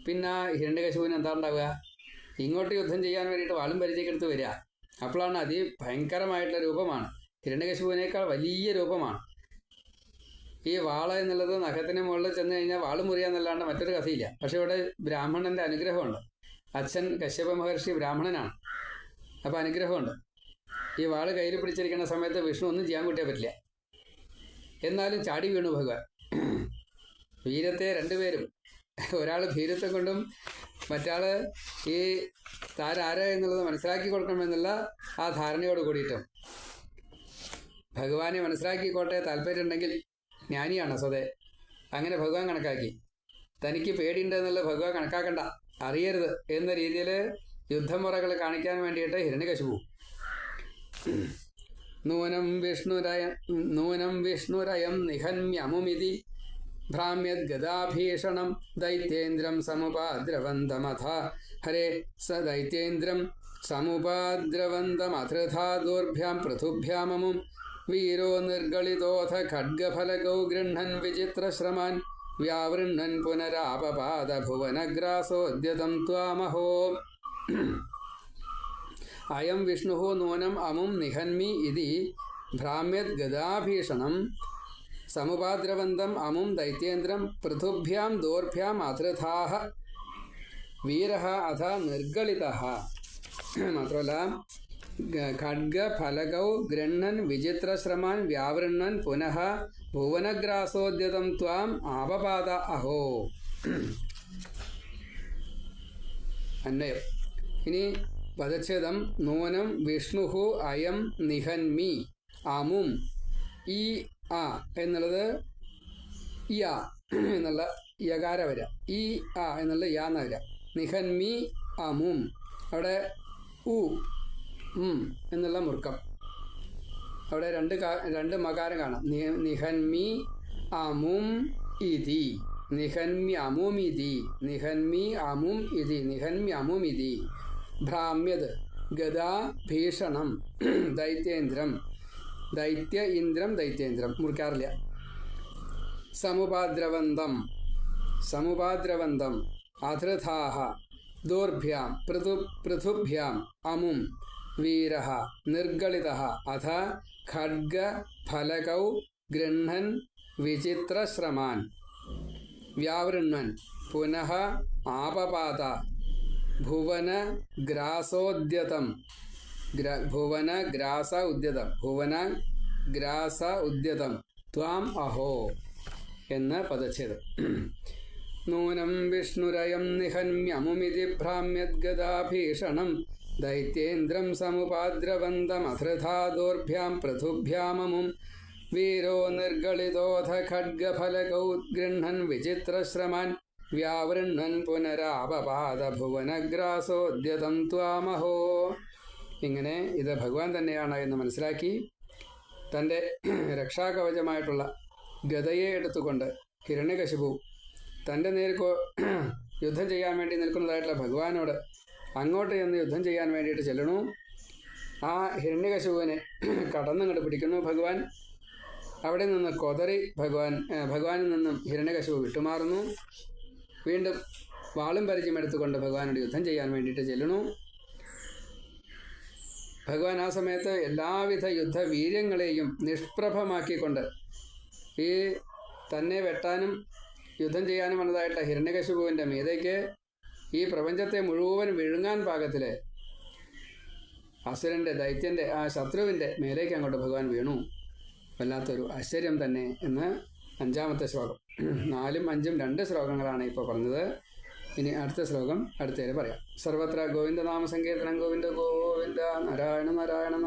പിന്നെ ഹിരണ്യകശിപുവിന് എന്താ ഉണ്ടാവുക? ഇങ്ങോട്ട് യുദ്ധം ചെയ്യാൻ വേണ്ടിയിട്ട് വാളും പരിചയക്കെടുത്ത് വരിക. അപ്പോഴാണ് അതിഭയങ്കരമായിട്ടുള്ള രൂപമാണ്, ഹിരണ്യകശിപുവിനേക്കാൾ വലിയ രൂപമാണ്. ഈ വാള എന്നുള്ളത് നഖത്തിന് മുകളിൽ ചെന്ന് കഴിഞ്ഞാൽ വാള് മുറിയാന്നല്ലാണ്ട് മറ്റൊരു കഥയില്ല. പക്ഷെ ഇവിടെ ബ്രാഹ്മണന്റെ അനുഗ്രഹമുണ്ട്. അച്ഛൻ കശ്യപ മഹർഷി ബ്രാഹ്മണനാണ്, അപ്പം അനുഗ്രഹമുണ്ട്. ഈ വാള് കയ്യിൽ പിടിച്ചിരിക്കുന്ന സമയത്ത് വിഷ്ണു ഒന്നും ചെയ്യാൻ കൂട്ടിയാൽ പറ്റില്ല. എന്നാലും ചാടി വീണു ഭഗവാൻ. വീരത്തെ രണ്ടുപേരും, ഒരാൾ ഭീരത്വം കൊണ്ടും മറ്റാള് ഈ താരാര എന്നുള്ളത് മനസ്സിലാക്കി കൊടുക്കണമെന്നുള്ള ആ ധാരണയോട് കൂടിയിട്ടും. ഭഗവാനെ മനസ്സിലാക്കിക്കോട്ടെ താല്പര്യമുണ്ടെങ്കിൽ, ജ്ഞാനിയാണ് സ്വതേ, അങ്ങനെ ഭഗവാൻ കണക്കാക്കി. തനിക്ക് പേടിയുണ്ടെന്നുള്ള ഭഗവാൻ കണക്കാക്കണ്ട, അറിയരുത് എന്ന രീതിയിൽ യുദ്ധമുറകൾ കാണിക്കാൻ വേണ്ടിയിട്ട് ഹിരണ്യകശിപു നൂനം വിഷ്ണുരയം നിഹന്യമുമിതി ഭ്രാമ്യത് ഗദാഭീഷണം ദൈത്യേന്ദ്രം സമുപാദ്രവന്തമഥ ഹരേ സ ദൈത്യേന്ദ്രം സമുപാദ്രവന്തമഥൃഥാ ദോർഭ്യാം പൃഥുഭ്യാമമും വീരോ നിർഗളിതോഥ ഖഡ്ഗഫലകൗ ഗൃഹ്ണൻ വിചിത്രശ്രമാൻ വ്യാവൃണ്ണൻ പുനരാപപാദ ഭുവനഗ്രാസോദ്യതം ത്വാമഹോ. അയം വിഷ്ണു നൂനം അമും നിഹന്മി ഇതി ഭ്രാമ്യത് ഗദാഭീഷണം സമുപാദ്രവന്തം അമും ദൈത്യേന്ദ്രം പൃഥുഭ്യാം ദോർഭ്യാം അധൃഥാഹ വീരഃ അഥ നിർഗളിതഃ. മാത്രമല്ല ഖഡ്ഗഫലകൗ ഗൃഹ്ണൻ വിചിത്രശ്രമാൻ വ്യാവൃണ്ണൻ പുനഃ ഭുവനഗ്രാസോദ്യതം ത്വാം ആപപാദ അഹോ. അന്വയം. ഇനി പദച്ഛേദം. നൂനം വിഷ്ണു അയം നിഹന്മി അമും. ഈ ആ എന്നുള്ളത് യ എന്നുള്ള യകാര വരിക, ഈ ആ എന്നുള്ള യാ എന്ന വരിക. നിഹന്മി അമും, അവിടെ ഉ എന്നുള്ള മുറുക്കം, അവിടെ രണ്ട് മകാരം കാണാം. നിഹന്മി അമും ഇതി, നിഹന്മി അമും ഇതി, നിഹന്മി അമും ഇതി, നിഹന്മി അമും ഇതി. ഭ്രാമ്യത് ഗദാ ഭീഷണം ദൈത്യേന്ദ്രം, ദൈത്യ ഇന്ദ്രം ദൈത്യേന്ദ്രം മുറിക്കാറില്ല. സമുപാദ്രവന്തം അധൃഥാഹ ദൂർഭ്യാം പൃഥുഭ്യാം അമും വീരഃ നിർഗളിതഃ അഥ ഖഡ്ഗഫലകൗ ഗൃഹ്ണൻ വിചിത്രശ്രമാൻ വ്യാവൃണ്വൻ പുനഃ ആപപാത ഭുവനഗ്രാസോദ്യതം ത്വാം അഹോ എന്ന് പദച്ഛേദം. നൂനം വിഷ്ണുരയം നിഹന്യമുമിതി ഭ്രാമ്യദ്ഗദാഭീഷണം ദൈത്യേന്ദ്രം സമുപാദ്രവന്തമധൃധാ ദോർഭ്യാം പൃഥുഭ്യാമമും വീരോ നിർഗളിതോധ ഖഡ്ഗഫലകൗ ഗൃഹ്ണൻ വിചിത്രശ്രമാൻ വ്യാവൃണ്വൻ പുനരാപപാത ഭുവനഗ്രാസോദ്യതം ത്വാമഹോ. ഇങ്ങനെ ഇത് ഭഗവാൻ തന്നെയാണ് എന്ന് മനസ്സിലാക്കി തൻ്റെ രക്ഷാകവചമായിട്ടുള്ള ഗദയെ എടുത്തുകൊണ്ട് ഹിരണ്യകശിപു തൻ്റെ നേർക്ക് യുദ്ധം ചെയ്യാൻ വേണ്ടി നിൽക്കുന്നതായിട്ടുള്ള ഭഗവാനോട് അങ്ങോട്ട് ചെന്ന് യുദ്ധം ചെയ്യാൻ വേണ്ടിയിട്ട് ചെല്ലണു. ആ ഹിരണ്യകശിപുവിനെ കടന്നങ്ങോട്ട് പിടിക്കുന്നു ഭഗവാൻ. അവിടെ നിന്ന് കൊതറി ഭഗവാനിൽ നിന്നും ഹിരണ്യകശിപു വിട്ടുമാറുന്നു. വീണ്ടും വാളും പരിചയം എടുത്തുകൊണ്ട് ഭഗവാനോട് യുദ്ധം ചെയ്യാൻ വേണ്ടിയിട്ട് ചെല്ലണു. ഭഗവാൻ ആ സമയത്ത് എല്ലാവിധ യുദ്ധവീര്യങ്ങളെയും നിഷ്പ്രഭമാക്കിക്കൊണ്ട് ഈ തന്നെ വെട്ടാനും യുദ്ധം ചെയ്യാനും വന്നതായിട്ടുള്ള ഹിരണ്യകശിപുവിൻ്റെ മീതയ്ക്ക് ഈ പ്രപഞ്ചത്തെ മുഴുവൻ വിഴുങ്ങാൻ പാകത്തിൽ അസുരൻ്റെ ദൈത്യൻ്റെ ആ ശത്രുവിൻ്റെ മേലേക്ക് അങ്ങോട്ട് ഭഗവാൻ വീണു. വല്ലാത്തൊരു ആശ്ചര്യം തന്നെ എന്ന് 5-ാമത്തെ ശ്ലോകം. 4ഉം 5ഉം 2 ശ്ലോകങ്ങളാണ് ഇപ്പോൾ പറഞ്ഞത്. ഇനി അടുത്ത ശ്ലോകം അടുത്തേരെ പറയാം. സർവത്ര ഗോവിന്ദനാമ സങ്കീർത്തനം. ഗോവിന്ദ ഗോവിന്ദ നാരായണ നാരായണ.